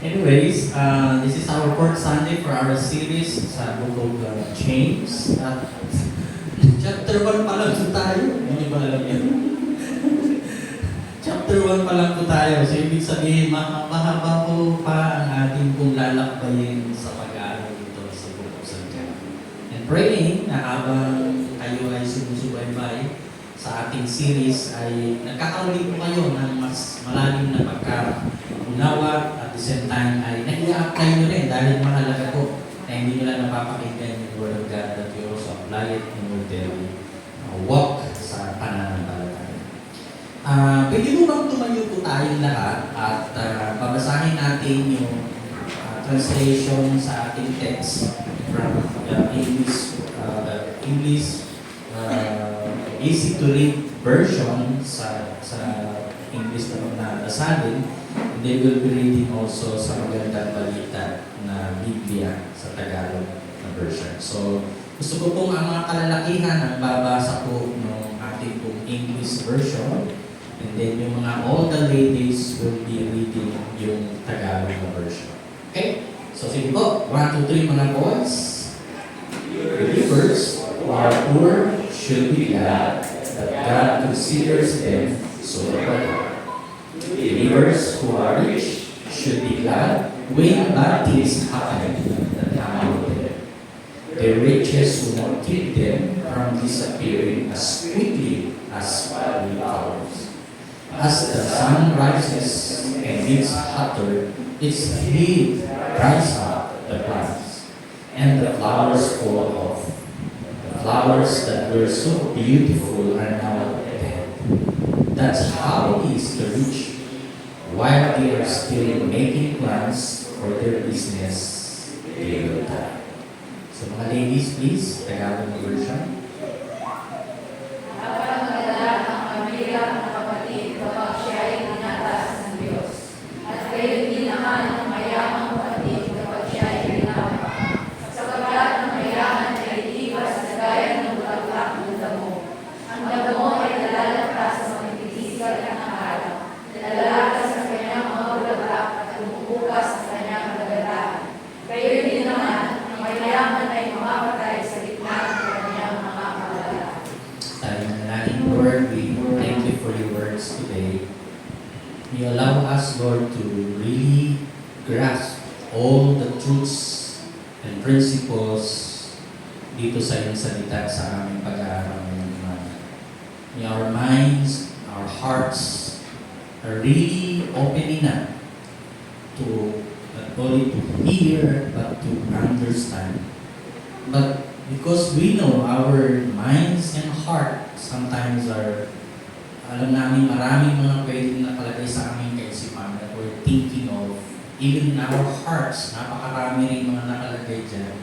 Anyways, this is our fourth Sunday for our series sa Book of James. At chapter 1 pa lang po tayo. Hindi ba alam yan? Chapter 1 pa lang po tayo. So, ibig sabihin, mahaba po pa ang ating pong lalakbayin sa pag-aaral dito sa Book of James. And praying na habang kayo ay sumusubaybay sa ating series ay nagkakaroon po kayo ng mas malalim na pagka-unawa at the same time ay nag-i-apply nyo rin dahil mahalaga po na hindi nyo lang napapakinggan yung Word of God that you also apply it in your daily walk sa pananampalataya. Pwede mo bang tumayo po tayong lahat at babasahin natin yung translation sa ating text from English easy to read version sa English na basahin. And they will be reading also sa Magandang Balita na Biblia sa Tagalog na version. So, gusto ko pong ang mga kalalakihan ang babasa po ng ating pong English version. And then yung mga all the ladies will be reading yung Tagalog na version. Okay? So, sige po. 1, 2, 3 mga boys. Believers who are poor should be glad that God considers them so important. Believers who are rich should be glad when bad things happen that harm them. Their riches will not keep them from disappearing as quickly as wildly flowers. As the sun rises and gets hotter, its heat dries up the plants, and the flowers fall off. Flowers that were so beautiful are now dead. That's how it is the rich. While they are still making plans for their business, they will die. So mga ladies, please, Tagalog version. You allow us, Lord, to really grasp all the truths and principles dito sa iyong salita sa aming pag-aaral ngayong umaga. May our minds, our hearts are really opening up to not only to hear but to understand. But because we know our minds and heart sometimes are alam namin maraming mga pwedeng nakalagay sa aming kaisipan that we're thinking of. Even in our hearts, napakarami rin mga nakalagay dyan.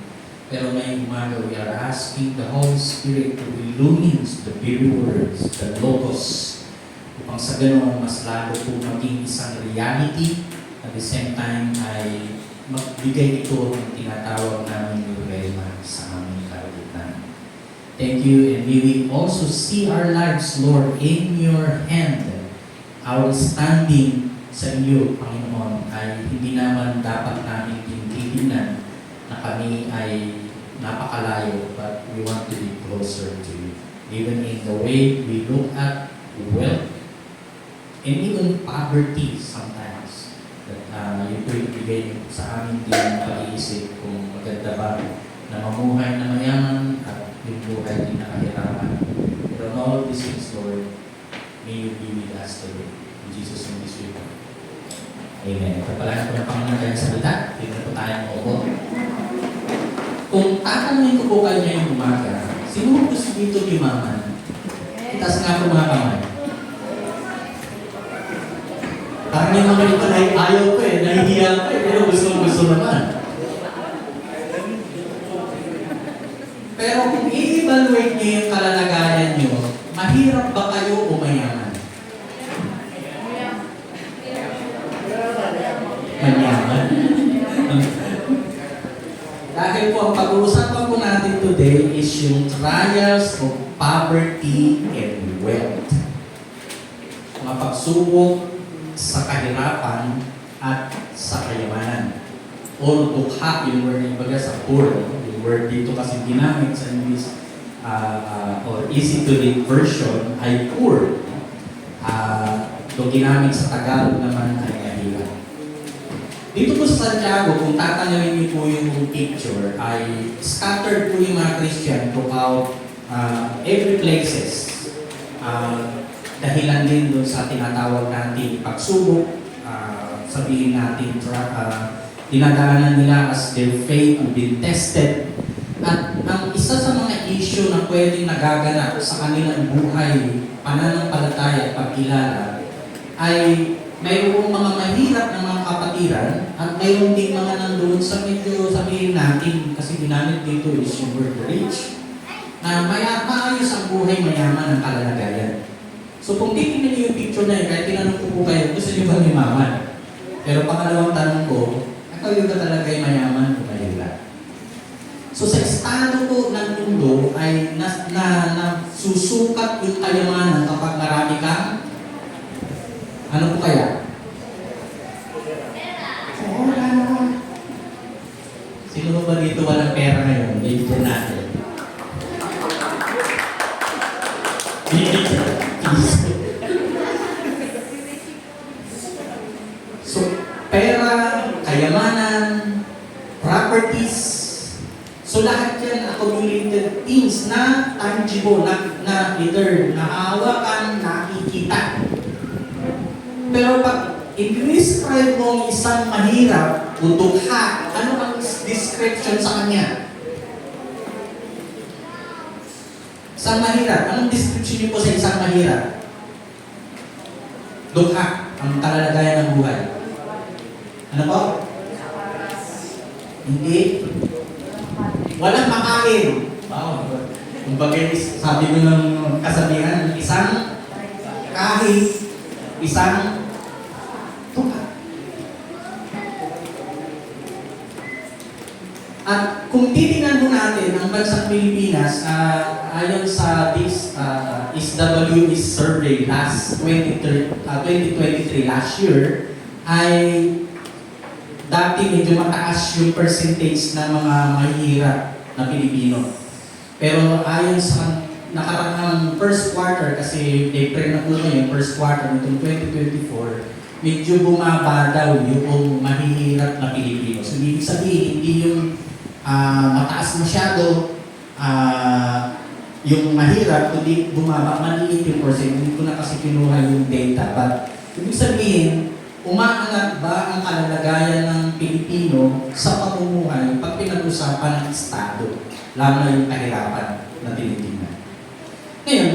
Pero ngayong umaga, we are asking the Holy Spirit to illumine the very words, the logos, upang sa ganoon mas lalo po maging isang reality at the same time ay magbigay ito ng tinatawag namin yung rema sa aming kalagitnaan. Thank you, and may we also see our lives, Lord, in your hand. Our standing sa iyo, Panginoon, ay hindi naman dapat namin titignan na kami ay napakalayo, but we want to be closer to you. Even in the way we look at wealth, and even poverty sometimes, that yun po ibigay sa amin din pag-iisip kung maganda ba na mamuhay na mayaman at yung buhay din nakahirapan. Pero in all of these things, Lord, may you be with us today. In Jesus' name, we pray. Amen. Kapalahan po ng Panginoon kayong salita. Tignan po tayong maubo. Kung tatanungin ko po kayo ngayong umaga, sino gusto dito yumaman? Itaas nga po mga kamay. Parang yung mga ito na ayaw ko nahihiya ko pero gusto naman. Pero kung i-evaluate niyo yung kalalagayan niyo, mahirap ba kayo o mayaman? Mayaman. Dahil po ang pag-uusapan po natin today is yung trials of poverty and wealth. Mga pagsubok sa kahirapan at sa kayamanan. Or dukha, yung word na ibaga sa poor. Yung word dito kasi ginamit sa English or easy to read version ay poor. Ito ginamit sa Tagalog naman ay kahirap. Dito po sa Santiago, kung tatanungin niyo po yung picture, ay scattered po yung mga Christian throughout every places. Dahilan din doon sa tinatawag natin pagsubok, sabihin natin, dinadaanan nila as their faith being tested. At ang isa sa mga issue na pwedeng nagaganap sa kanilang buhay, pananampalataya at pagkilala, ay mayroong mga mahirap na mga kapatiran at mayroong din mga nandoon sa medyo sabihin natin, kasi ginamit dito is yung word rich, na maayos ang buhay, mayaman ang kalalagayan. So kung titignan niyo yung picture na yun, kahit tinanong ko po kayo, gusto niyo ba mayaman? Pero pangalawang tanong ko, ikaw yung ba talaga yung mayaman o mahirap? So sa estado po ng mundo ay susukat yung kayamanan kapag marami kang ano po kaya? Pera. Sino ba dito walang pera ngayon? Bibigyan natin. So, pera, kayamanan, properties, so lahat yan accumulated things na tangible, na either naahawakan, nakikita. Pero pag i-describe mo ang isang mahirap o dukha, ano ang description sa kanya? Isang mahirap, anong description niyo po sa isang mahirap? Dukha, ang kalalagayan ng buhay. Ano po? Hindi. Walang makain. Wow. Kumbaga, sabi ko ng kasabihan, isang kahit, isang dukha. At kung titingnan mo natin ang bansang Pilipinas, ayon sa this SWS survey last 2023 last year, ay dati medyo mataas yung percentage ng mga mahihirap na Pilipino. Pero ayon sa nakaraang first quarter, kasi April na po yung first quarter nitong 2024, medyo bumaba daw yung mahihirap na Pilipino. So, ibig sabihin, hindi yung mataas masyado yung mahirap, kundi bumaba, maliit yung percent. Hindi ko na kasi kinuha yung data. But, ibig sabihin, umaangat ba ang kalalagayan ng Pilipino sa pamumuhay pag pinag-usapan ng Estado, lalo na yung kahirapan na tinitingnan. Ngayon,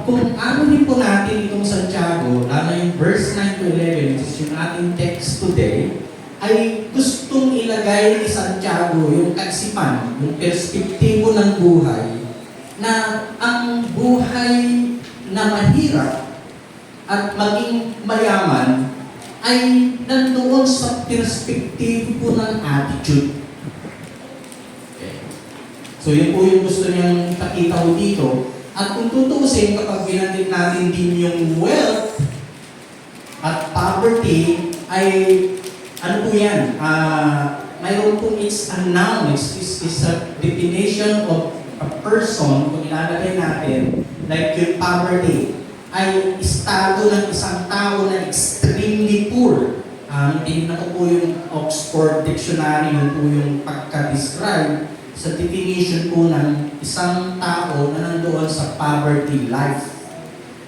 kung anuhin po natin itong Santiago, lalo na yung verse 9 to 11, which is yung ating text today, ay gustong ilagay ni Santiago yung kaisipan, yung perspektibo ng buhay, na ang buhay na mahirap at maging mayaman ay nandoon sa perspektibo ng attitude. Okay. So yun po yung gusto niyang ipakita ko dito. At kung tutuusin, kapag binanggit natin din yung wealth at poverty, ay ano po yan? Mayroon pong it's a noun, it's a definition of a person, kung ilalagay natin, like yung poverty, ay estado ng isang tao na extremely poor. Tinignan ko po yung Oxford Dictionary, yun po yung pagka-describe sa definition po ng isang tao na nandoon sa poverty life.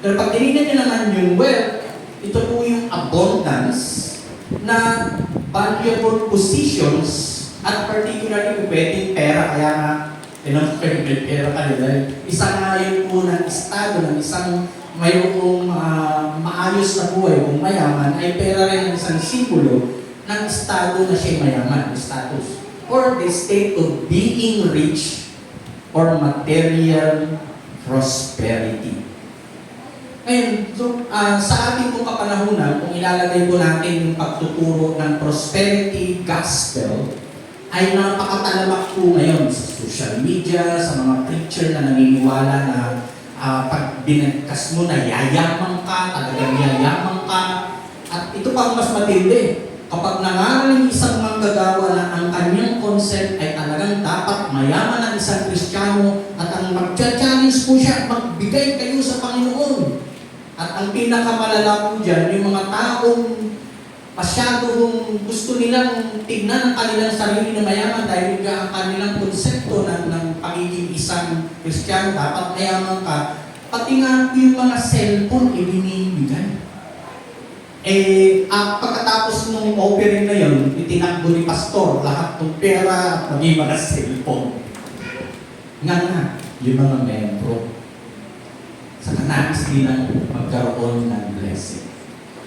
Pero pag tinignan nyo naman yung wealth, ito po yung abundance na valuable positions at particularly pwedeng pera, kaya nga may pera kayo dahil isa nga yun po ng estado ng isang mayroong maayos na buhay kung mayaman ay pera rin ang isang simbolo ng estado na siya mayaman, status, or the state of being rich or material prosperity. Ngayon, so, sa ating pong kapanahunan, kung ilalagay po natin yung pagtuturo ng prosperity gospel, ay napakatalamak po ngayon sa social media, sa mga preacher na naniniwala na pag binagkas mo na yayaman ka, talagang yayaman ka, At ito pa ang mas matindi. Kapag nangaral ng isang manggagawa na ang kanyang concept ay talagang dapat mayaman ang isang Kristiyano at ang mag-challenge po siya, magbigay kayo sa Panginoon. At ang pinakamalala po dyan, yung mga taong masyadong gusto nilang tignan ang kanilang sarili na mayaman dahil ang kanilang konsepto ng pagiging isang Kristiyano, dapat mayaman ka, pati nga yung mga cellphone ibinibigay. Pagkatapos ng offering na yun, itinakbo ni pastor lahat ng pera at maging mga cellphone. Nga, yung mga membro, sa kanais nilang magkaroon ng blessing.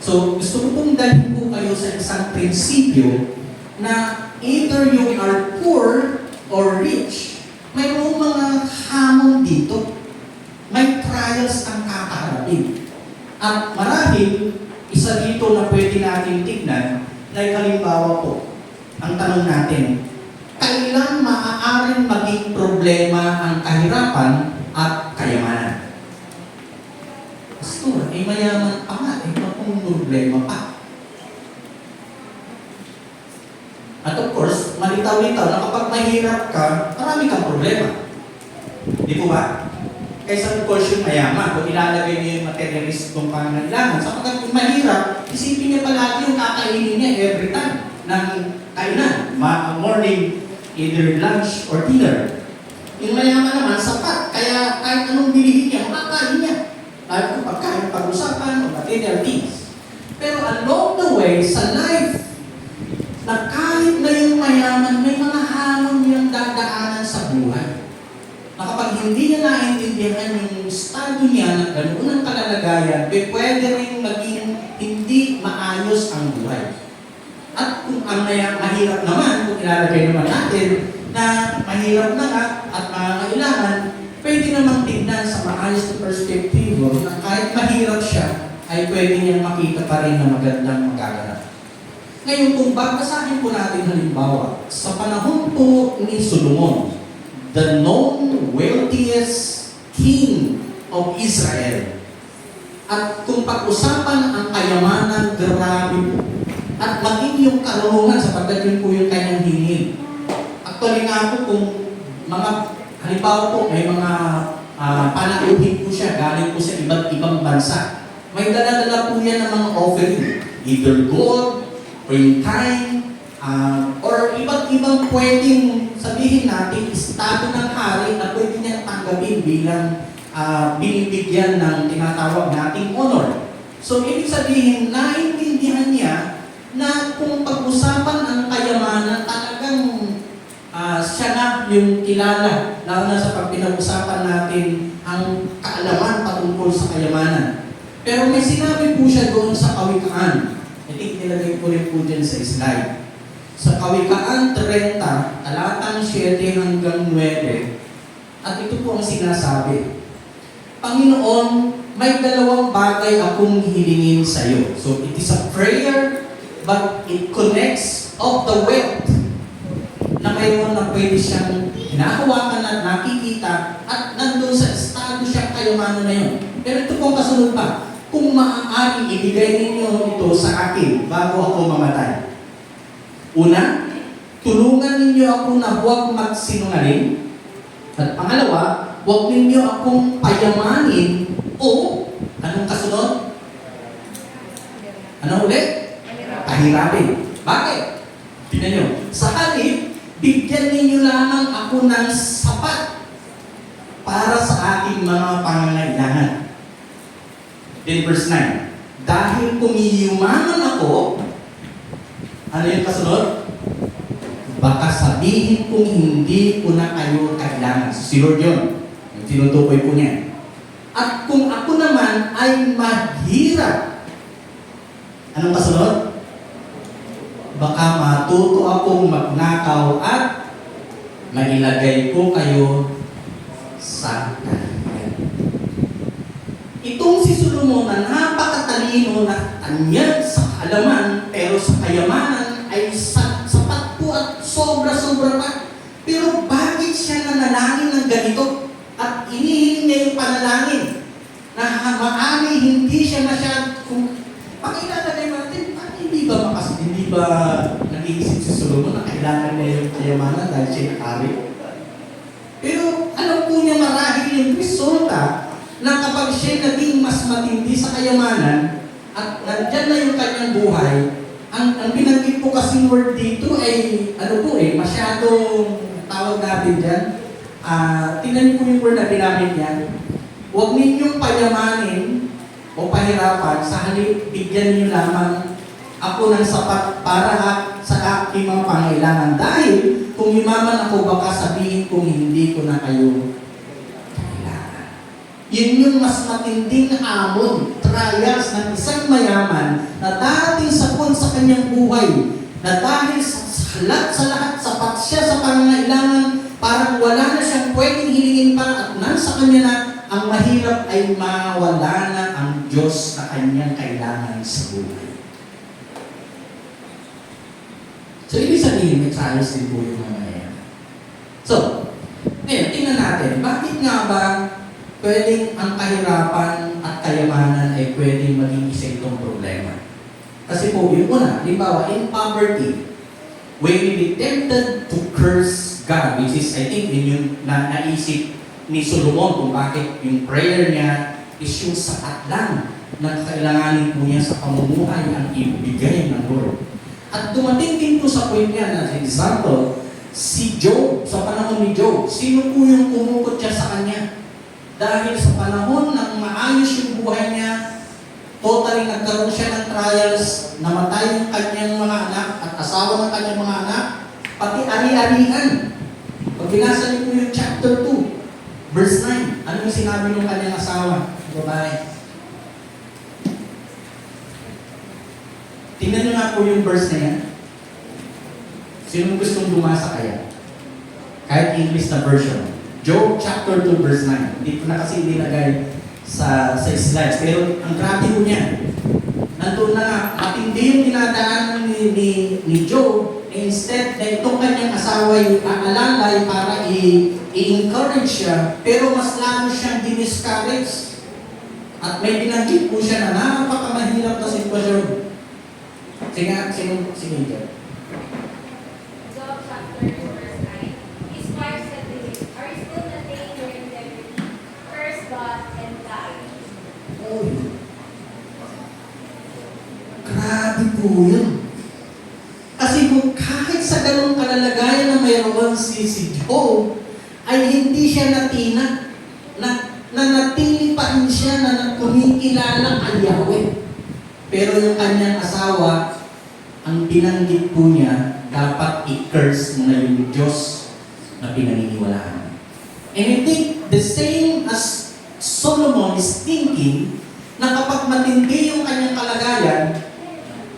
So, gusto ko pong dalhin po kayo sa isang prinsipyo na either you are poor or rich, mayroong mga hamon dito. May trials ang kakaharapin. At marahil, isa dito na pwede natin tignan, like halimbawa po, ang tanong natin, kailan maaaring maging problema ang kahirapan at kayamanan? Pastor, mayaman pa nga, kung problema pa. At of course, malitaw-litaw na kapag mahirap ka, marami kang problema. Di po ba? Kaysa of course yung mayaman, kung ilalagay niya yung materialist kung pangangailangan, sapagkat kung mahirap, isipin niya palagi yung kakainin niya every time ng kainan, morning, either lunch or dinner. Yung mayaman naman, sapat, kaya kahit anong bilihin niya, makakain niya. Lalo kung pagkain pag-usapan o material things. Pero along the way, sa life, na kahit na yung mayaman, may mga hamon niyang dadaanan sa buhay. Na kapag hindi niya naintindihan yung estado niya ng ganoon ang kalalagayan, pwede rin maging hindi maayos ang buhay. At kung ang mahirap naman, kung ilalagay naman natin na mahirap na nga at mangangailangan, pwede namang tignan sa maayos na perspektibo na kahit mahirap siya, ay pwede niyang makita pa rin na magandang magaganap. Ngayon, kung babasahin po natin halimbawa, sa panahon po ni Solomon, the known wealthiest king of Israel. At kung pag-usapan ang kayamanan, grabe po. At maging yung karunungan sapagkat yun po yung kanyang hingin. Actually nga po kung mga, halimbawa po may mga panauhin po siya, galing po sa iba't ibang bansa. May dala-dala po yan ng mga offering. Either gold, or in kind, or iba't ibang pwedeng sabihin natin, estado ng hari na pwede niya tanggapin bilang binibigyan ng tinatawag nating honor. So, ibig sabihin, naintindihan niya na kung pag-usapan ang kayamanan, talagang siya na yung kilala, lalo na sa pag-pinag-usapan natin ang kaalaman patungkol sa kayamanan. Pero may sinabi po siya doon sa Kawikaan. I think nilagay ko rin po dyan sa slide. Sa Kawikaan 30, talatang 7 hanggang 9, at ito po ang sinasabi. Panginoon, may dalawang bagay akong hilingin sa iyo. So it is a prayer, but it connects of the wealth na mayroon na pwede siyang hinahawakan at nakikita at nandun sa estado siyang kayamanan na yun. Pero ito pong kasunod pa, kung maaari ibigay ninyo ito sa akin bago ako mamatay. Una, tulungan ninyo ako na huwag magsinungaling. At pangalawa, huwag ninyo akong payamanin o anong kasunod? Ano ulit? Pahirapin. Bakit? Tingnan nyo. Sa halip, bigyan ninyo lamang ako ng sapat para sa aking mga pangangailangan. Then verse 9, dahil kumiyumaman ako, ano yung kasunod? Baka sabihin kong hindi ko na kayo kailangan. Si Lord yun. Yung tinutukoy po niya. At kung ako naman ay mahirap, anong kasunod? Baka matuto akong magnakaw at mailagay ko kayo sa kahihiyan. Itong si Solomon na napakatalino na tanyag sa kaalaman, pero sa kayamanan ay sapat po at sobra-sobra pa. Pero bakit siya nanalangin ng ganito? At inihiling niya yung panalangin na maaari hindi siya kung pakilalagay natin, Di ba nag-iisip si Solomon na kailangan niya yung kayamanan dahil siya nakari? Pero alam po niya marahil yung resulta na kapag siya naging mas matindi sa kayamanan at nandyan na yung kanyang buhay, ang pinanggit po kasing word dito ay masyadong tawag natin dyan. Tingnan niyo po yung word na ginamit niya. Huwag ninyong payamanin o pahirapan, sa halip bigyan niyo lamang ako ng sapat para sa aking mga pangailangan. Dahil kung yumaman ako, baka sabihin kong hindi ko na kayo kailangan. Yun yung mas matinding hamon, trials ng isang mayaman na dating sapon sa kanyang buhay, na dahil sa lahat, sapat siya sa pangailangan, parang wala na siyang pwedeng hilingin pa at nasa kanya na ang mahirap ay mawala na ang Diyos na kanyang kailangan sa buhay. So, ibig sabihin, may trials din po yung mga yan. So, ngayon, tingnan natin, bakit nga ba pwedeng ang kahirapan at kayamanan ay pwedeng maging isa itong problema? Kasi po, yung una, limbawa, in poverty, when we be tempted to curse God, which is, I think, yun yung naisip ni Solomon kung bakit yung prayer niya is yung sapat lang na kailanganin po niya sa pamumuhay ang ibigay ng Lord. At dumating din po sa point niya na, example, si Job, sa panahon ni Job, sino po yung kumukot siya sa kanya? Dahil sa panahon ng maayos yung buhay niya, totally nagkaroon siya ng trials, namatay yung kanyang mga anak at asawa ng kanyang mga anak, pati ari-arian. Pag binasa niyo po yung chapter 2, verse 9, ano yung sinabi ng kanyang asawa? Babae. Tingnan niyo nga po yung verse na yan. Sino gustong bumasa kaya? Kahit English na version. Job chapter 2 verse 9. Hindi ko na kasi nilagay sa slides. Pero ang grabe po niya. Nandun na nga, matindi yung dinadaanan ni Job. Instead na itong kanyang asawa ay aalalay para i-encourage siya. Pero mas lalo siyang diniscourage. At may binanggit po siya na napakamahirap na sitwasyon. Sige, Job chapter 2 verse 9. His wife said to him, "Are you still the danger in integrity? Curse God and die." Uy. Grabe po yun. Kasi kung kahit sa ganung kalalagayan na mayroon si Job, ay hindi siya natina. Natili pa rin siya na kumikilala kay Yahweh. Pero yung kanyang asawa, ang binanggit po niya, dapat i-curse mo na yung Diyos na pinaniniwalaan. And I think the same as Solomon is thinking na kapag matindi yung kanyang kalagayan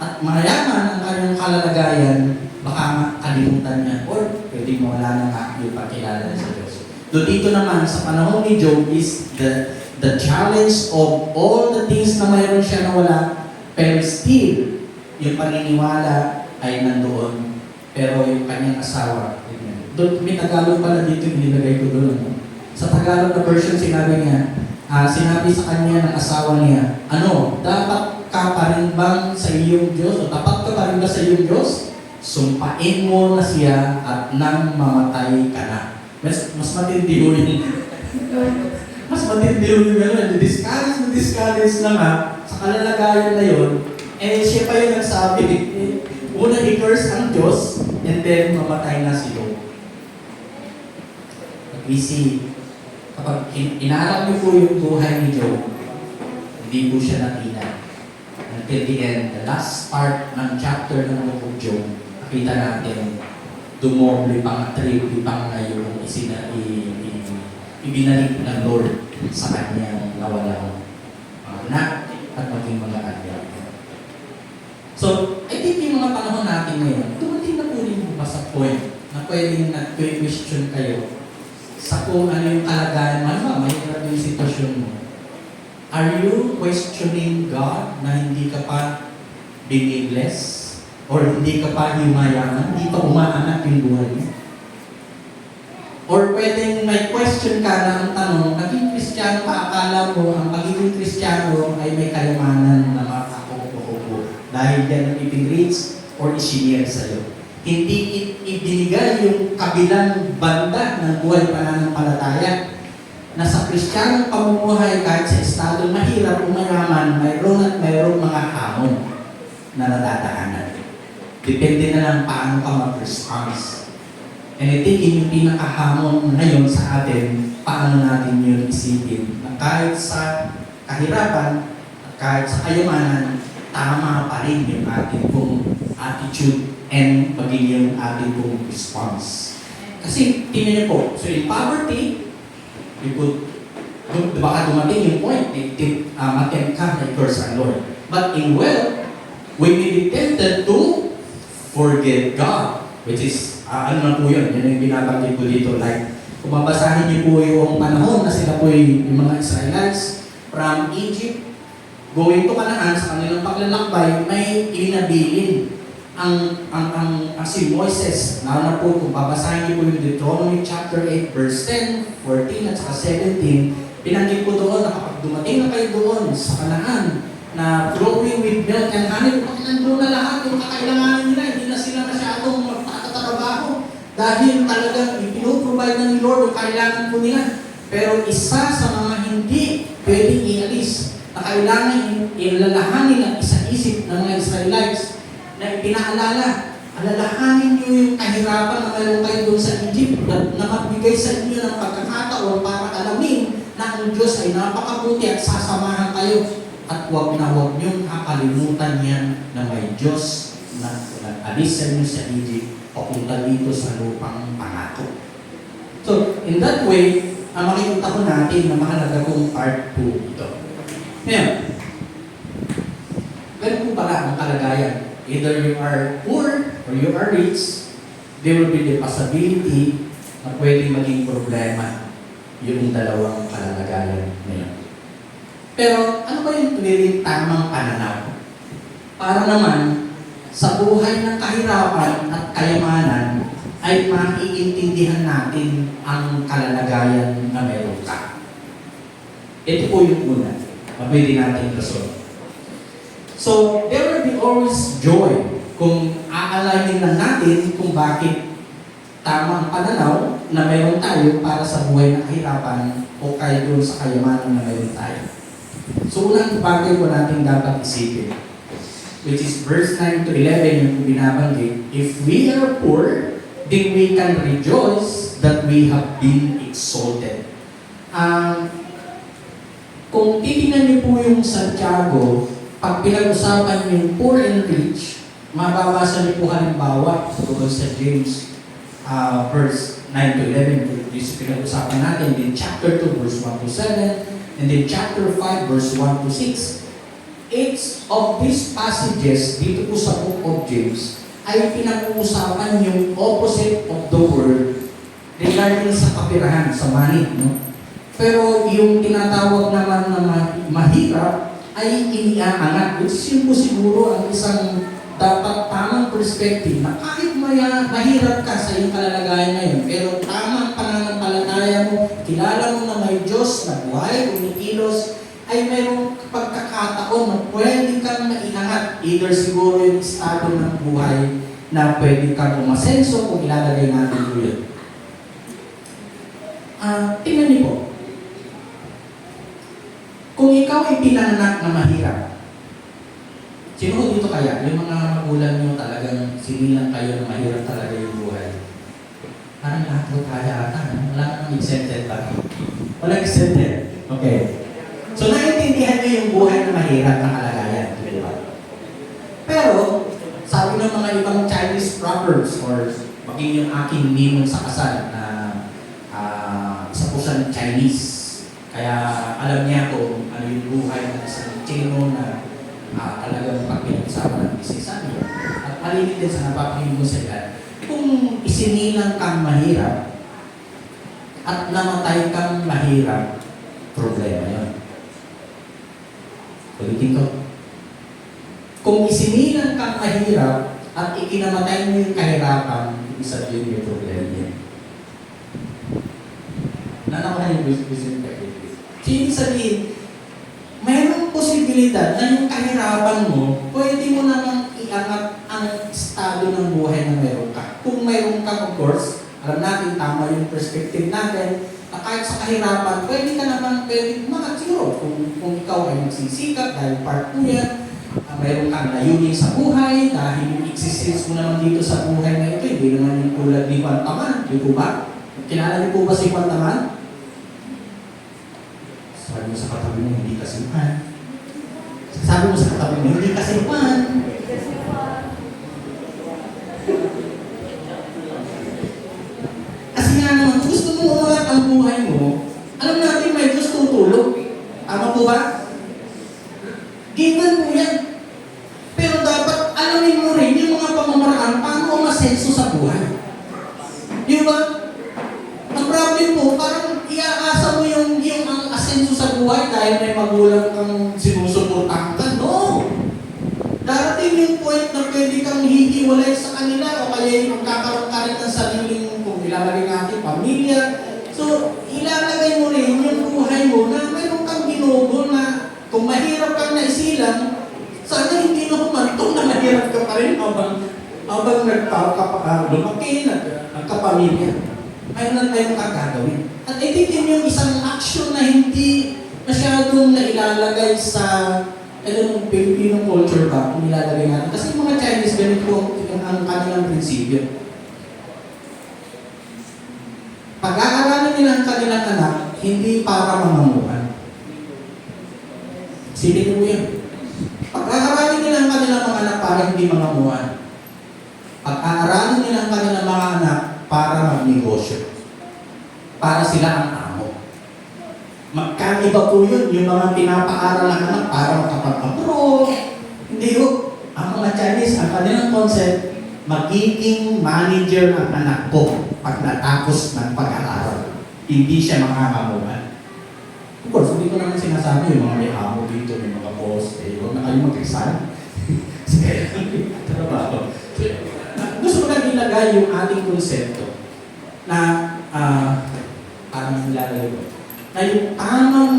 at mayaman ang kanyang kalagayan, baka kalimutan niya or pwede mawala na nga yung pagkilala niya sa Diyos. So dito naman, sa panahon ni Job is the challenge of all the things na mayroon siya na wala, pero still, yung paniniwala ay nandoon. Pero yung kanyang asawa, doon, may Tagalog pala dito yung nilagay ko doon. No? Sa Tagalog na version, sinabi niya, sinabi sa kanya ng asawa niya, dapat ka pa rin bang sa iyong Diyos? O dapat ka pa rin ba sa iyong Diyos? Sumpain mo na siya at nang mamatay ka na. Mas matindi ho yun. Mas matindi ho yun. Discourage na nga sa kalalagayan na yun. Siya pa yung nagsabi, una i-curse ang Diyos, and then mamatay na si Job. We see, kapag inaarap niyo po yung buhay ni Job, hindi po siya natina. Until the end, the last part ng chapter ng book of Job, nakita natin, dumoble pang triple pang na yung ibinalik ng Lord sa kanyang nawalang anak at maging mga anak. So, I think yung mga panahon natin ngayon, dumating na po rin ba sa point na pwedeng nag-question kayo sa kung ano yung kalagayan, mahirap yung sitwasyon mo. Are you questioning God na hindi ka pa binibless? Or hindi ka pa yumayaman? Hindi pa umaanak yung buhay mo? Or pwedeng may question ka na ang tanong, naging Kristiyano ka, akala mo ang pagiging Kristiyano ay may kayamanan na makakukukuku. Dahil yan ang ipin-reach, o or isinir sa'yo. Hindi ibinigay yung kabilang banda ng buhay pananampalataya na sa Kristiyanong pamumuhay kahit sa estado mahirap o mayaman, mayroon at mayroong mga hamon na nadadaanan. Depende na lang paano ka mag-response. And I think yung pinakahamon ngayon sa atin, paano natin yun isipin na kahit sa kahirapan at kahit sa kayamanan, tama pa rin yung ating pong attitude and maging yung ating pong response. Kasi tingnan niyo po, so in poverty, you could, baka dumating yung point, matempt ka na i-curse ang Lord. But in wealth, we may be tempted to forget God, which is, ano na po yun, yun yung binabanggit ko dito. Like, kung mabasahin niyo po yung panahon na sila po yung mga Israelites from Egypt, going to Canaan sa kanilang paglalakbay, may inabilin ang si Moises. Na po, kung babasahin niyo po yung Deuteronomy chapter 8, verse 10, 14, at saka 17, pinanggit ko doon na kapag dumating na kayo doon sa Canaan, na flowing with milk and honey, pag nandun na lahat yung kakailanganin nila, hindi na sila masyadong magtatrabaho dahil talagang ipinoprovide na ni Lord yung kailangan po nila. Pero isa sa mga hindi pwedeng ialis na kailangan ilalahanin ang isa-isip ng mga Israelites na ipinaalala, alalahanin niyo yung kahirapan na mayroon kayo doon sa Egypt na magbigay sa inyo ng pagkakataon para alamin na ang Diyos ay napakabuti at sasamahan kayo. At huwag na huwag niyong kakalimutan yan na may Diyos na nag-alis sa inyo sa Egypt papunta dito sa lupang pangako. So, in that way, makikita ko natin na mahalaga kong part 2 ito. Ngayon, ganun po pala ang kalagayan. Either you are poor or you are rich, there will be the possibility na pwede maging problema yung dalawang kalagayan ngayon. Pero ano ba yung clearly tamang pananaw? Para naman sa buhay ng kahirapan at kayamanan ay maiintindihan natin ang kalalagayan na meron ka. Ito po yung una na pwede natin rason. So, there will be always joy kung aalamin lang natin kung bakit tama ang pananaw na meron tayo para sa buhay ng kahirapan o kaya doon sa kayamanan na meron tayo. So, unang bagay po natin dapat isipin, which is verse 9 to 11 yung binabanggit, if we are poor, then we can rejoice that we have been exalted. Kung titingnan niyo po yung Santiago, pag pinag-usapan yung poor and rich, mababasa niyo po halimbawa tungkol sa James verse 9 to 11, which pinag-usapan natin din chapter 2 verse 1 to 7, and then chapter 5 verse 1 to 6. Each of these passages dito po sa book of James ay pinag-uusapan yung opposite of the word regarding sa kapirahan, sa money. No? Pero yung tinatawag naman na mahirap ay iniaangat. Which is yun po siguro ang isang dapat tamang perspective na kahit mahirap ka sa iyong kalalagayan ngayon, pero tamang pananampalataya mo, kilala mo na may Diyos na buhay, kumikilos, ay mayroong pagkakataon na pwede kang maiangat. Either siguro yung estado ng buhay na pwede kang umasenso kung ilalagay natin po yun. Tingnan niyo po. Kung ikaw ay pinanganak na mahirap, sino dito kaya? Yung mga magulang nyo talagang sinilang kayo na mahirap talaga yung buhay. Parang lahat mo kaya ata. Wala kang exempted ba? Wala exempted. Okay. So, naiintindihan nyo yung buhay na mahirap na kalagayan. Diba? Pero, sabi ng mga ibang Chinese proverbs or maging yung aking ninong sa kasal na isa po siyang Chinese. Kaya alam niya kung ano yung buhay ng isang Chino na talagang pag pinag-usapan ng business niya. At malinig din sa napapahinig mo sila, kung isinilang kang mahirap at namatay kang mahirap, problema yun. Ulitin ko. Kung isinilang kang mahirap at ikinamatay mo yung kahirapan, ibig sabihin yung problema yun. Nanaman yung business package. So, ibig sabihin, mayroong posibilidad na yung kahirapan mo, pwede mo namang iangat ang estado ng buhay na meron ka. Kung meron ka, of course, alam natin, tama yung perspective natin, na kahit sa kahirapan, pwede ka naman, pwede makatiro. Kung ikaw ay magsisikap, dahil part mo yan, mayroon kang layunin sa buhay, dahil yung existence mo naman dito sa buhay na ito, hindi naman yung tulad ni Juan Taman, di po ba? Kilala niyo po ba si Juan Taman? Sabi mo sa katabi mo, hindi kasi Juan. Sabi mo sa katabi mo, hindi kasi Juan. Kasi nga naman, kung gusto mo umangat ang buhay mo, alam natin may Diyos tutulog. Tama po ba? Given mo yan. Pero dapat alamin mo rin yung mga pamamaraan paano umasenso sa buhay. Di ba? Ang problem mo, parang iaasa mo yung ang asenso sa buhay dahil may magulang kang sinusuportahan ka. No! Darating yung point na pwede kang hihiwalay sa kanila o kaya yung magkakaroon ka rin ng sariling, kung ilalagay natin, pamilya. So, ilalagay mo rin yung buhay mo na mayroon kang ginugo na kung mahirap kang naisilang, sana hindi na humantong na mahirap ka pa rin habang lumaki, nagkapamilya. Mayroon na tayong gagawin. At I think yun yung isang action na hindi masyadong nailalagay sa Filipino culture ba, kung nilalagay natin. Kasi yung mga Chinese, ganito ang kanilang prinsipyo. Pag-aaralan nila ang kanilang anak, hindi para mangamuhan. Silipin mo yun. Pag-aaralin nila ang kanilang mga anak para hindi mangamuhan. Pag-aaralin nila ang kanilang mga anak para magnegosyo. Para sila ang amo. Magkaiba po yun, yung mga pinapaaral ng anak para makapag-abroad. Hindi ho. Ang mga Chinese, ang kanilang concept, magiging manager ang anak ko pag natapos ng pag-aaral. Hindi siya makakamuhan. Of course, hindi ko naman sinasabi yung mga may amo dito, may mga boss, huwag na kayo mag-resign. Kaya trabaho. Gusto ko lang ilagay yung ating konsepto na parang nilalagay ko. Na yung tamang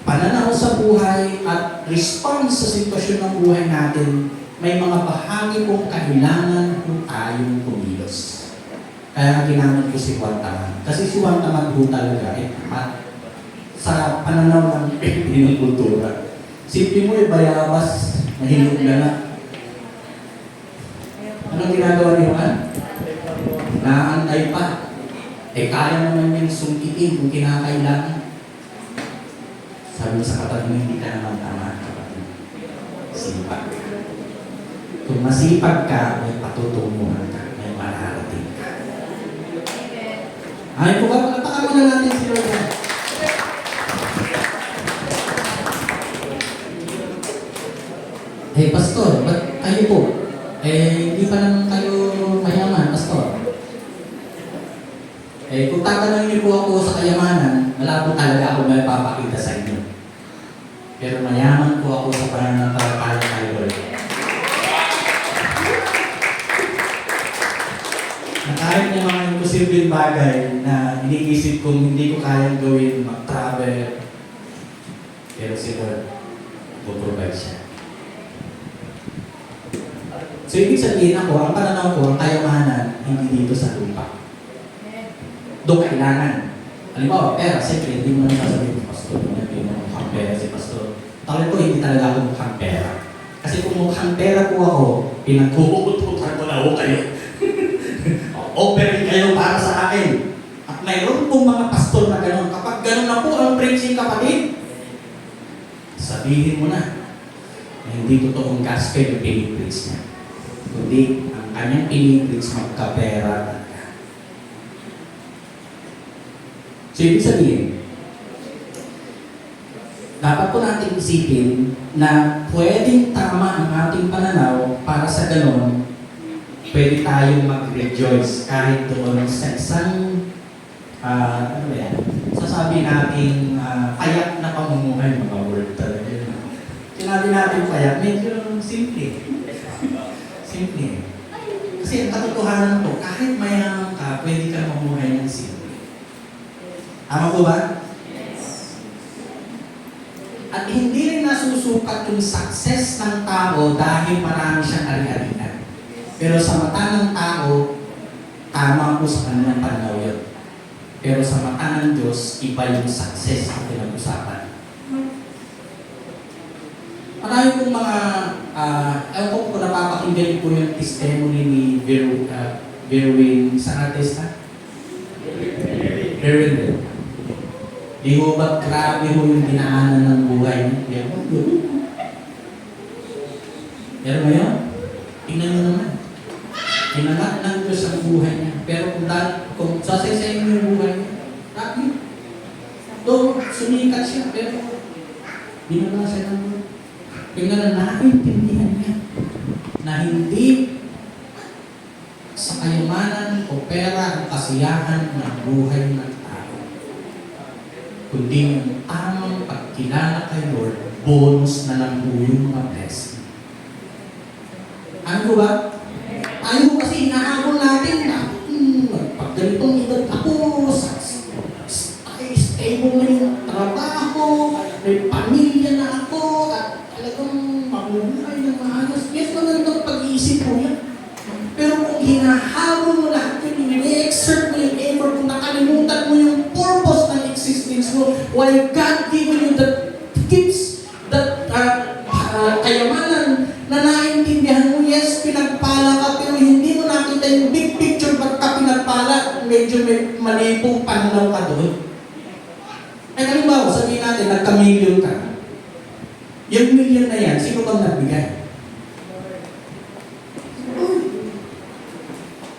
pananaw sa buhay at response sa sitwasyon ng buhay natin, may mga bahagi kong kailangan kung tayong kumilos. Kaya ginamit ko si Juan Taman. Kasi si Juan Taman po talaga ay tamat sa pananaw ng Pilipinong kultura. Sipin mo yung bayabas, mahilog na. Anong ginagawa ni Juan? Naantay pa. Kaya naman yung sungkitin kung kinakailangan. Sabi mo sa kapatid mo, hindi ka naman tama, kapatid. Sipag. Kung masipag ka, may patutunguhan ka, may mararating ka. Ay po ba? Pagpakaroon na natin si Lord. Pastor, ba't kayo po? Hindi pa naman kayo mayaman, Pastor. Kung tatanungin niyo po ako sa kayamanan, wala po talaga ako may papakita sa inyo. Pero mayaman po ako sa pananampalataya kay Lord. Na kahit yung mga imposibleng bagay na iniisip kong hindi ko kayang gawin, mag-travel, pero si Lord, puprovide siya. So, ibig sabihin ako, ang pananaw ko, ang kayamanan, hindi dito sa lupa. Doon kailangan. Halimbawa, pera, siyempre, hindi mo naman sasabihin ng pastor, hindi mo mukhang pera si pastor. Tawag ko, hindi talaga ako mukhang pera. Kasi kung mukhang pera po ako, pinagkukututan ko na ako kayo. Operate kayo para sa akin. At mayroon pong mga pastor na gano'n. Kapag gano'n na po ang preaching, kapatid, sabihin mo na hindi totoong gospel yung pinipreach niya. Kundi, ang kanyang pinipreach magkapera. So, ibig sabihin, dapat po natin isipin na pwedeng tama ang ating pananaw para sa ganon, pwede tayong mag-rejoice kahit doon sa isang, sasabi natin, payak na pamumuhay, mga word talaga yun. Sinabi natin payak, medyo simple. Simple. Kasi ang katotohanan po, kahit mayaman ka, pwede ka mamuhay ng simple. Tama po ba? Yes. At hindi rin nasusukat yung success ng tao dahil marami siyang ari-arian. Pero sa mata ng tao, tama po sa kanilang pananaw yun. Pero sa mata ng Diyos, iba yung success na pinag-usapan. Marami pong mga, ewan ko kung napapakinggan po yung testimony ni Verwin Sanates na? Verwin. Di ho ba grabe ho yung dinaanan ng buhay niya? Pero ngayon, tingnan mo naman. Pinangat ng Diyos ang buhay niya. Pero kung sasaysayin mo yung buhay niya, grabe. Doon, sumikat siya, pero binabasa ng Diyos. Tingnan na naintindihan niya na hindi sa kayamanan o pera ang kasiyahan ng buhay ng tao, kundi yung tamang pagkilala kay Lord, bonus na lang po yung mga blessing. Ano ba? Tayo kasi inahabol natin na pag ganitong edad ako, stable na yung trabaho, may pamilya na ako, at talagang mabuhay ng maayos. Yes, magandang pag-iisip po yan. Pero kung hinahabol mo lahat yun, ini-exert mo yung effort, kung nakalimutan mo yung purpose ng existence mo, while God given you the gifts, that kayamanan na naintindihan mo, yes, pinagpala ka, pero hindi mo nakita yung big picture ba't ka pinagpala, medyo may mali pong pananaw ka doon. Ay, halimbawa, sabihin natin, nagka-million ka. Yung million na yan, sino bang nagbigay?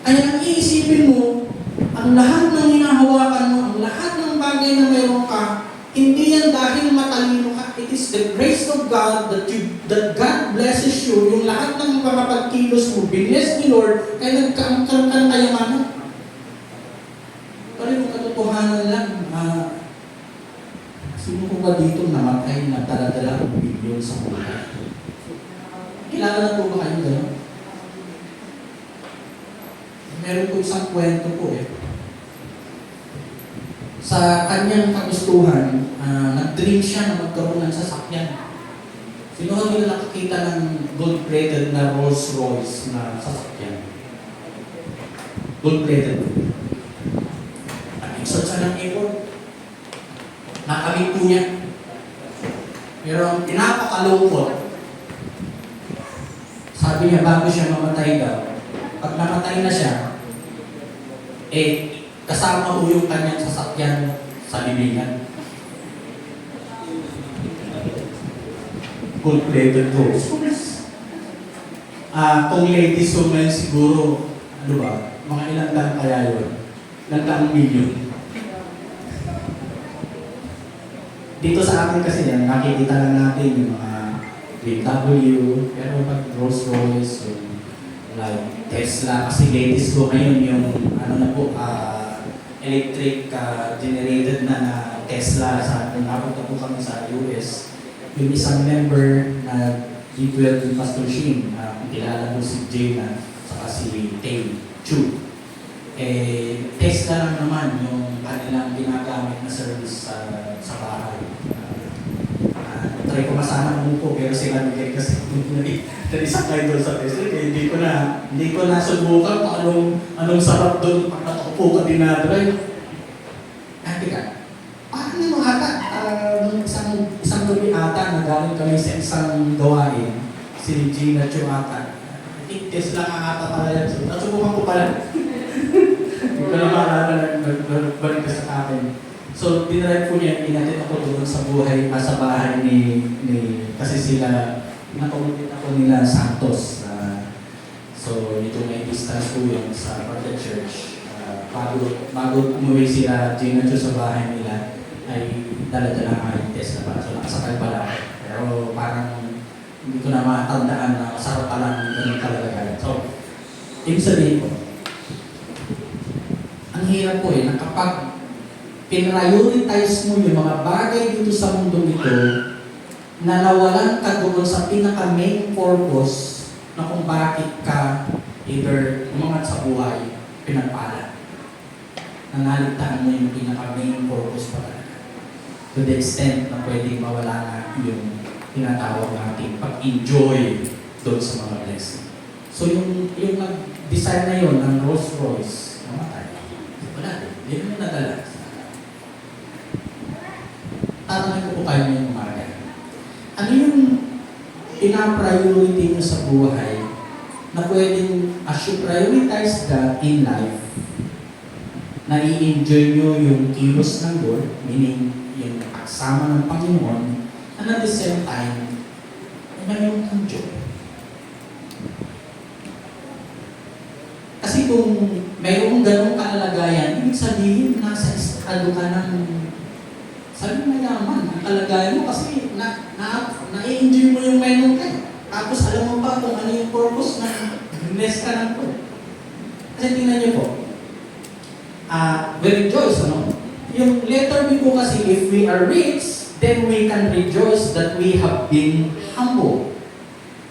Kaya ang iisipin mo, ang lahat ng hinahawakan mo, ang lahat ng bagay na mayroon ka, hindi yan dahil matalino ka. It is the grace of God that God blesses you. Yung lahat ng makapagkilos mo, biness ni Lord, kaya nagkaroon ka ng kayamanan. Pero yung katotohanan lang, sino ko ba dito namatay na dala-dala ang bilyon sa buhay? Kilala na po ba kayo gano'n? Meron po isang kwento po eh. Sa kanyang kagustuhan, nag-dream siya na magkaroon ng sasakyan. Sino ko nila nakakita ng gold-plated na Rolls Royce na sasakyan? Gold-plated. Nag-exert siya ng effort. Nakamit po niya. Pero ang pinapakalungkot, sabi niya bago siya mamatay daw, pag namatay na siya, kasama ko yung kanyang sasakyan sa libingan. Gold-plated Rolls Royce. Kung ladies ko ngayon siguro, ano ba, mga ilang taon kaya yun? Ilang taong milyon. Dito sa atin kasi yan, nakikita lang natin yung mga BMW, pero pag Rolls Royce, yung like Tesla, kasi latest ko ngayon yung ano na po, electric generated na Tesla sa atin. Napunta po kami sa US. Yung isang member na D12 yung Pastor Shin, kilala mo si Jayna, saka si Tay Chu. Tesla lang naman yung kanilang ginagamit na service sa bahay. Try ko masama mo po, pero sila bigay kasi naisakay doon sa Tesla. Hindi ko na subukan kung anong sarap doon pag nakaupo ka din na drive. Teka, parang yung ata, isang gabi ata na galing kami sa isang gawain, si Gina Chu ata. I think Tesla ka ata pala yan. So, nasubukan ko pala. Hindi ko na maalala na balik ka sa akin. So, dinrive ko niya, inatid ako doon sa buhay, sa bahay ni kasi sila, nakumupit ako nila Santos. So, ito may distance ko yun sa Project Church. Bago umuwi sila, Gina Chu sa bahay nila, ay dala-dala nga yung test na para. So, nakasakay pala. Pero parang hindi ko na matandaan na masarap pala ng ganun kalagayan. So, ibig sabihin ko, ang hirap po na kapag pinrioritize mo yung mga bagay dito sa mundo ito na nawalan ka doon sa pinaka-main purpose na kung bakit ka either umangat sa buhay, pinagpala. Nanaligtaan mo yung pinaka-main purpose pa talaga. To the extent na pwedeng mawala na yung tinatawag natin pag-enjoy doon sa mga blessing. So yung nag-design na yun ng Rolls Royce, namatay. Wala, hindi mo nadala. Tatanungin ko po kayo ngayong umaga. Ano yung pina-priority nyo sa buhay na pwedeng, as you prioritize that in life, na i-enjoy nyo yung kilos ng Lord, meaning yung pagsama ng Panginoon, and at the same time, mayroon kang joy. Kasi kung mayroong ganong kalagayan, ibig sabihin, nasa estado ka ng sabi mayaman, ang kalagayan mo kasi na-enjoy mo yung meron ka. Tapos alam mo pa kung ano yung purpose na bless ka ng Lord. Kasi tingnan niyo po, we rejoice, ano? Yung letter B po kasi, if we are rich, then we can rejoice that we have been humble.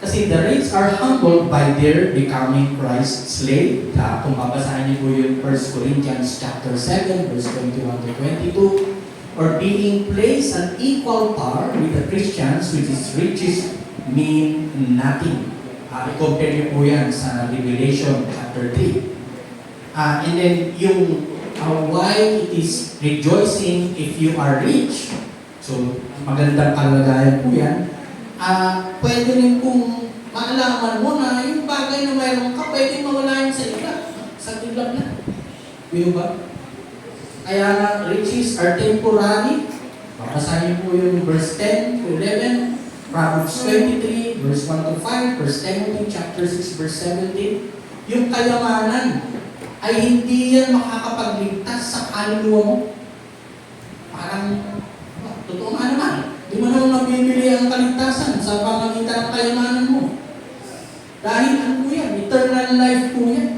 Kasi the rich are humbled by their becoming Christ's slave. Kung babasahin niyo po yung 1 Corinthians chapter 7, verse 21 to 22, or being placed on equal par with the Christians, which is riches mean nothing. I-compare niyo po yan sa Revelation chapter 3. And then yung why it is rejoicing if you are rich. So, magandang kalagayan po yan. Pwede rin kung maalaman mo na yung bagay na mayroon ka, pwede mawala yun sa iba. Sa iba na. Di ba? Kaya nga, riches are temporary. Basahin po yung verse 10 to 11, Proverbs 23, verse 1 to 5, verse 10, chapter 6, verse 17. Yung kayamanan ay hindi yan makakapagligtas sa kaluluwa mo. Parang, totoo nga naman. Di mo naman mabibili ang kaligtasan sa pamagitan ng kayamanan mo. Dahil ano po yan? Eternal life po yan.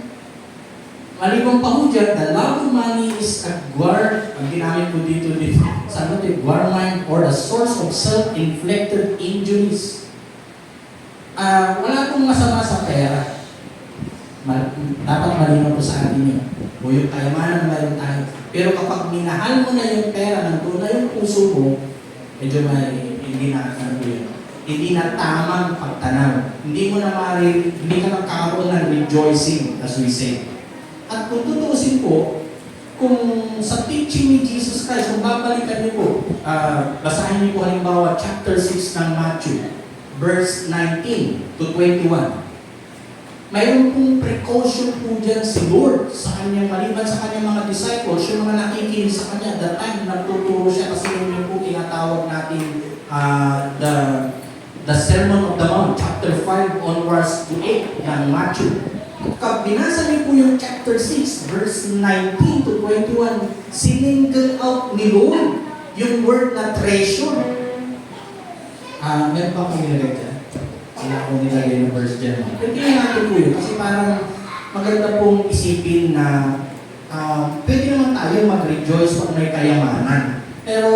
Malibang pa po dyan, the love of money is a guard, ang ginamit po dito, sa ano ito, guard or a source of self-inflicted injuries. Wala pong masama sa pera. Dapat malinaw po sa atin yun. O yung kayamanan na mayroon tayo. Pero kapag minahal mo na yung pera, nandun na yung puso mo, medyo hindi na hindi na tamang pagtanaw. Hindi mo na hindi ka nagkakaroon ng rejoicing, as we say. At kung tutuusin po, kung sa teaching ni Jesus Christ, kung babalikan niyo po, basahin niyo po halimbawa chapter 6 ng Matthew, verse 19 to 21. Mayroon pong precaution po dyan si Lord sa kanyang, maliban sa kanyang mga disciples, yung mga nakikinig sa kanya, that time nagtuturo siya kasi yun po tinatawag natin the Sermon of the Mount, chapter 5 onwards to 8 ng Matthew. Kapag binasa niyo po yung chapter 6, verse 19 to 21, sininggle out ni Lord yung word na treasure. Meron pa akong nilagay dyan. Wala akong nilagay ng verse dyan. Pero tingnan natin po yun, kasi parang maganda pong isipin na pwede naman tayo mag-rejoice pag may kayamanan. Pero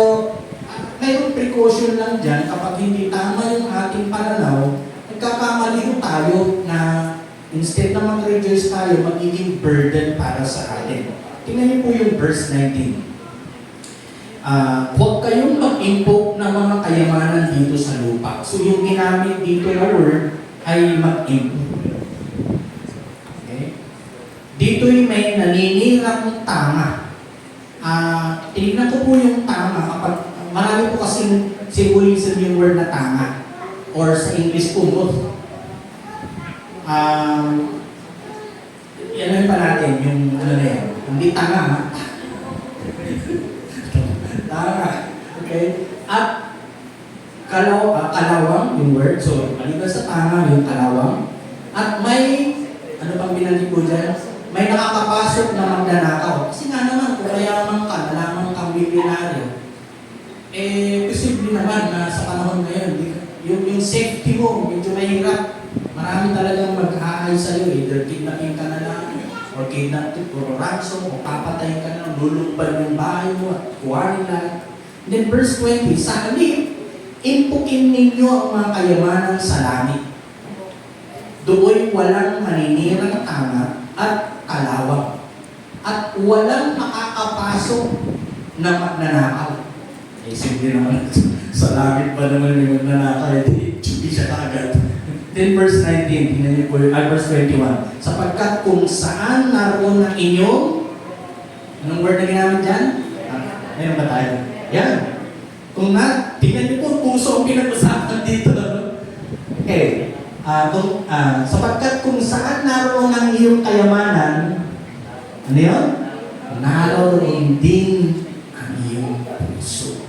mayroong precaution lang dyan kapag hindi tama yung ating pananaw, nagkakamali tayo na instead na mag-rejoice tayo, magiging burden para sa atin. Tingnan niyo po yung verse 19. Huwag kayong mag-invoke ng mga kayamanan dito sa lupa. So yung ginamit dito na word ay mag-invoke. Okay? Dito'y may naninirang tama. Tingnan ko po yung tama. Kapag marami po kasing symbolism yung word na tama. Or sa English po, yan pa natin, yung ano na yan. Hindi tanga, ha? Tanga. Okay? At kalawang, yung word. So, maliban sa tanga, yung kalawang. At may, ano pang binanggit ko dyan? May nakakapasok na magnanakaw. Kasi nga naman, kung mayaman ka, nalaman kang bibinaryo, posible naman na sa panahon ngayon, yung safety mo, medyo mahirap. Marami talagang mag-aay sa'yo, either kidnapping ka na lang, or kidnapping, or ransom, o papatayin ka na, lulumpan yung bahay mo, at kuwarin na. Then verse 20, sa halip, impukin ninyo ang mga kayamanan sa langit. Doon walang maninirang tama at kalawang. At walang makakapasok na magnanakaw. Simple naman. Sa langit pa naman yung magnanakaw, hindi siya kagad. Then verse 19, tingnan niyo po, verse 21. Sapagkat kung saan naroon ang inyong, anong word na ginamit dyan? Ayun ba tayo? Yan. Kung tingnan niyo po, puso ang pinag-usapan dito. Okay. Sapagkat kung saan naroon ang iyong kayamanan, ano yun? Naroon din ang iyong puso.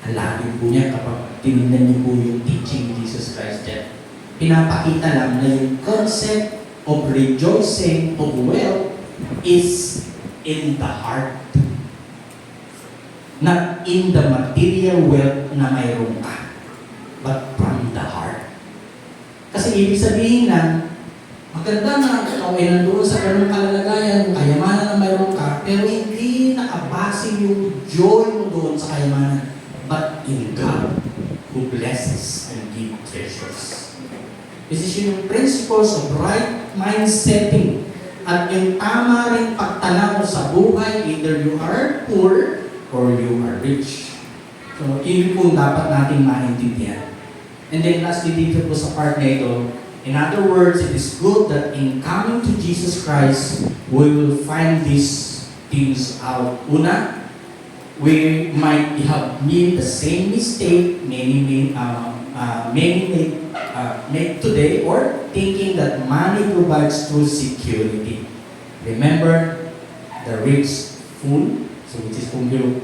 Ang lalim po niya kapag tinignan niyo po yung teaching ni Jesus Christ dyan. Pinapakita lang na yung concept of rejoicing of wealth is in the heart. Not in the material wealth na mayroon ka, but from the heart. Kasi ibig sabihin na, maganda na ikaw ay nandoon sa ganung kalalagayan, kayamanan na mayroon ka, pero hindi nakabase yung joy mo doon sa kayamanan, but in God, who blesses and gives treasures. This is yung principles of right mind setting at yung tama rin pagtanaw sa buhay, either you are poor or you are rich. So, yun po dapat nating maintindihan. And then lastly dito po sa part na ito, in other words, it is good that in coming to Jesus Christ, we will find these things out. Una, we might have made the same mistake many make today, or thinking that money provides true security. Remember the rich fool? So which is kung yung,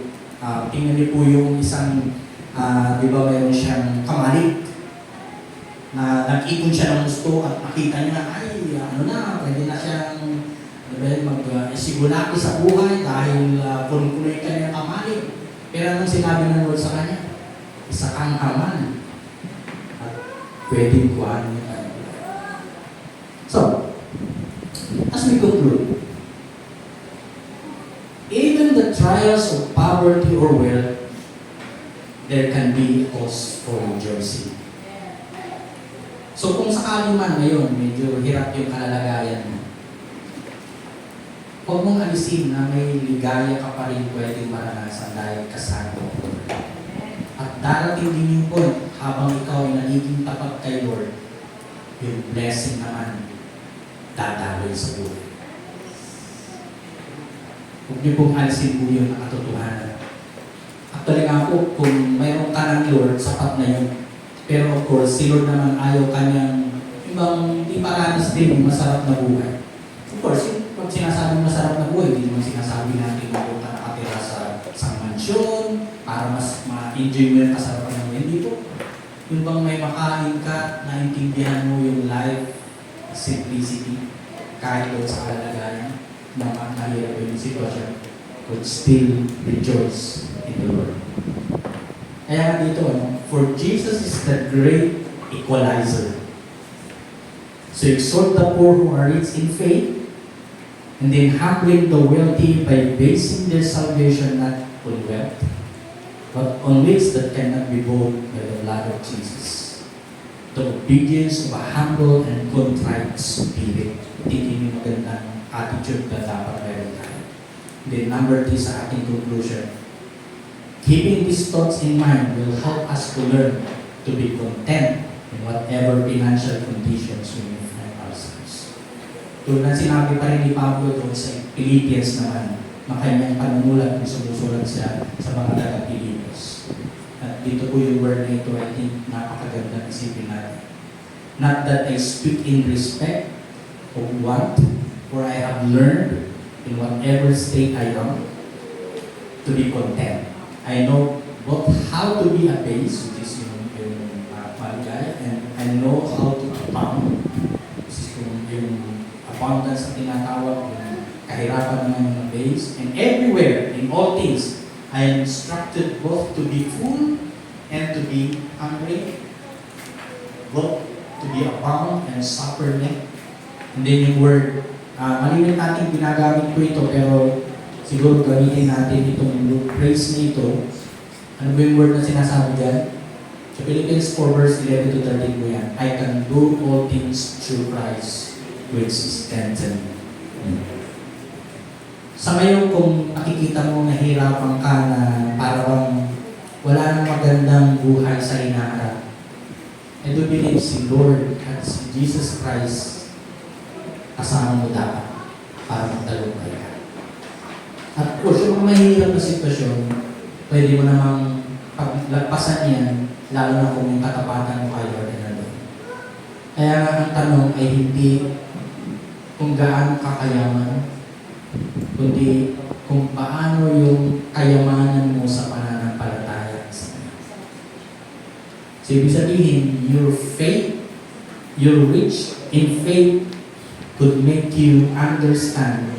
tingnan niyo po yung isang, di ba mayroon siyang kamalig na nag-ipon siya ng gusto at nakita niya, ay, pwede na siyang mag-sigulaki sa buhay dahil puno-punoy ka niya kamalig. Pero anong sinabi ng Lord sa kanya? Isa kang haman at pwedeng kuhaan niya. So, as we conclude, even the trials of poverty or wealth, there can be cause for rejoicing. So kung sakali man ngayon, medyo hirap yung kalalagayan mo, huwag mong alisin na may ligaya ka pa rin pwedeng maranasan dahil kasama mo. At darating din yung point, habang ikaw ay nagiging tapat kay Lord, yung blessing naman dadaloy sa buhay. Huwag niyo pong alisin po yun ang katotohanan. Actually nga po, kung mayroon ka ng Lord, sapat na yun. Pero of course, si Lord naman ayaw kanyang ibang iparanas din yung masarap na buhay. Of course, pag sinasabing masarap na buhay, hindi naman sinasabi natin na huwag ka nakatira sa isang mansyon para mas ma-enjoy mo yung kasarapan ng buhay. Hindi po. Yung bang may makain ka, naintindihan mo yung life, simplicity, kahit doon sa kalagayan, na mahirap yung sitwasyon, could still rejoice in the Lord. Kaya dito, for Jesus is the great equalizer. So exhort the poor who are rich in faith, and then humbling the wealthy by basing their salvation not on wealth, but on which that cannot be bought by the blood of Jesus. The obedience of a humble and contrite spirit. Tingin yung magandang attitude na dapat meron tayo. Then number 3 sa ating conclusion. Keeping these thoughts in mind will help us to learn to be content in whatever financial conditions we may find ourselves. Tulad na sinabi pa rin ni Pablo doon sa Philippians naman, na kanyang panunulat kung sumusulat siya sa mga taga-Pilipos. At dito po yung word na ito, I think napakaganda isipin natin. Not that I speak in respect of want, for I have learned in whatever state I am to be content. I know both how to be abased, which is yung maligaya, and I know how to abound, which is yung abundance na tinatawag, yung kahirapan ng mga abased. And everywhere, in all things, I am instructed both to be full and to be hungry, both to be abound and suffer need. And then yung word, malimit natin ginagamit ko ito, pero siguro gamitin natin itong phrase na ito. Ano ba yung word na sinasabi dyan? So Philippians 4 verse 11 to 13 po yan. I can do all things through Christ which strengthens me. Sa ngayon, kung nakikita mo nahihirapan ka na parang wala nang magandang buhay sa hinaharap, I do believe si Lord at si Jesus Christ kasama mo dapat para magtagumpay ka. At of course, yung mga mahihirap na sitwasyon, pwede mo namang paglagpasan yan, lalo na kung yung katapatan mo kay Lord na doon. Kaya ang tanong ay hindi kung gaano kakayaman, kundi kung paano yung kayamanan mo sa pananampalataya sa Kanya. So, ibig sabihin, your faith, your rich in faith could make you understand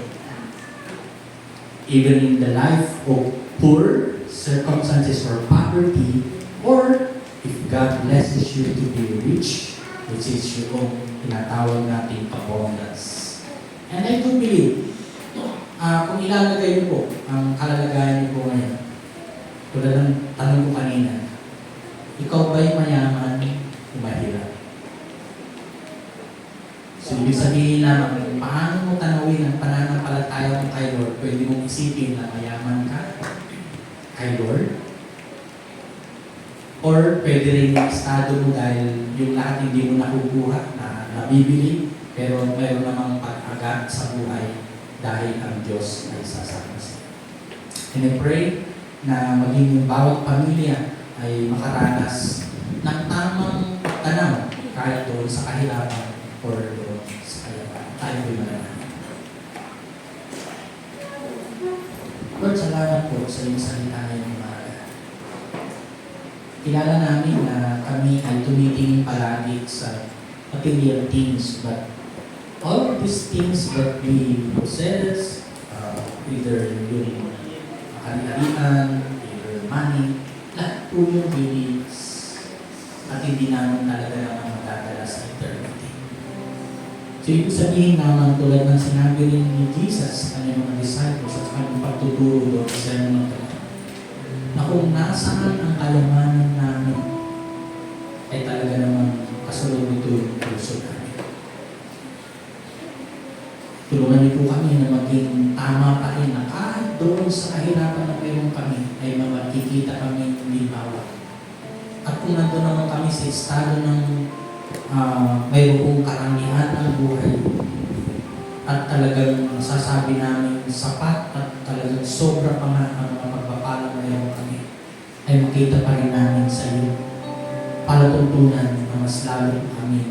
even in the life of poor circumstances or poverty, or if God blesses you to be rich, which is yung tinatawag natin abundance. And I do believe, kung ilalagay niyo po ang kalalagayan niyo po ngayon, tulad ng tanong ko kanina, ikaw ba'y mayaman o mahirap? So, ibig sabihin naman, kung paano mo tanawin ang pananampalataya mo kay Lord, pwede mong isipin na mayaman ka kay Lord, or pwede rin yung estado mo dahil yung lahat hindi mo nakukuha, na nabibili, pero meron namang pag-agat sa buhay dahil ang Diyos ay sasama sa iyo. And I pray na maging yung bawat pamilya ay makaranas ng tamang tanaw kahit doon sa kahirapan or doon sa kayapan. Tayo po'y manalangin. Lord, salamat po sa iyong salita ngayong umaga. Kilala namin na kami ay tumitingin palagi sa material things, but all of these things that we possess, either yung kaharian, either money, lahat po yung needs at hindi naman talaga naman magdadala sa eternity. So, ibig sabihin naman tulad ng sinabi rin ni Jesus sa kanyang mga disciples at kanyang pagtuturo doon sa Sermon on the Mount, na kung nasaan ang kayamanan namin, ay talaga naman kasunod nito yung puso namin. Tulungan niyo po kami na maging tama pa rin na kahit doon sa kahirapan na mayroon kami, ay makikita kami limbawa. At kung nandun naman kami sa estado ng mayroong karangihan ng buhay, at talagang sasabi namin sapat at talagang sobra pa nga ang mga pagpapalang mayroon kami, ay makita pa rin namin sa iyo palatuntunan na mas lalo kami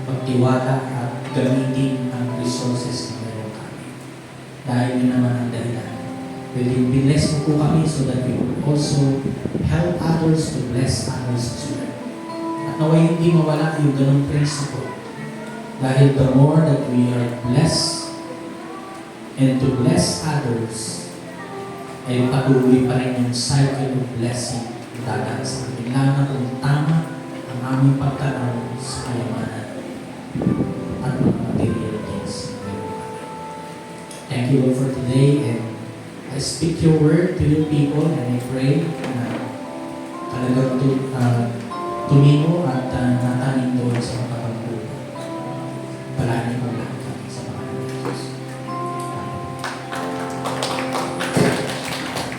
pagtiwala at gamitin ang resources na mayroon kami. Dahil yun naman ang dahilan. Will bless mo po kami so that we will also help others to bless others as well. At naway hindi mawala yung ganong principle. Dahil the more that we are blessed and to bless others, ay patuloy pa rin yung cycle of blessing dadaan sa amin. Lalo na kung tama ang aming pagtanaw sa kayamanan at mga material things. Thank you Lord for today, and I speak your word to your people, and I pray na talagang tumimo at natanim doon sa mga